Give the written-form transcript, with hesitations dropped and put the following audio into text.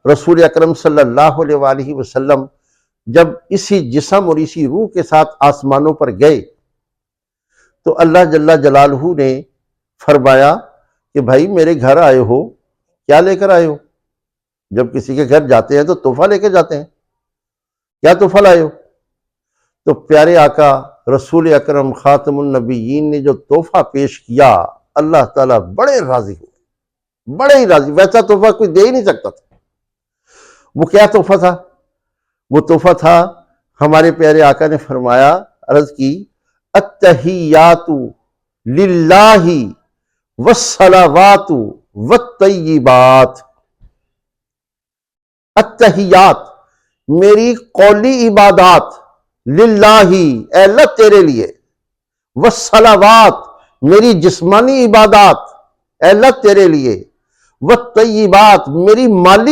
رسول اکرم صلی اللہ علیہ وآلہ وسلم جب اسی جسم اور اسی روح کے ساتھ آسمانوں پر گئے تو اللہ جل جلالہ نے فرمایا کہ بھائی میرے گھر آئے ہو، کیا لے کر آئے ہو؟ جب کسی کے گھر جاتے ہیں تو تحفہ لے کے جاتے ہیں، کیا تحفہ لائے ہو؟ تو پیارے آقا رسول اکرم خاتم النبیین نے جو تحفہ پیش کیا، اللہ تعالیٰ بڑے راضی ہوئے، بڑے ہی راضی۔ ویسا تحفہ کوئی دے ہی نہیں سکتا تھا۔ وہ کیا تحفہ تھا؟ وہ تحفہ تھا، ہمارے پیارے آقا نے فرمایا، عرض کی، التحیات للہ والصلوات والطیبات۔ التحیات میری قولی عبادات، للہ اے اللہ تیرے لیے، والصلوات میری جسمانی عبادات، اے اللہ تیرے لیے، والطیبات میری مالی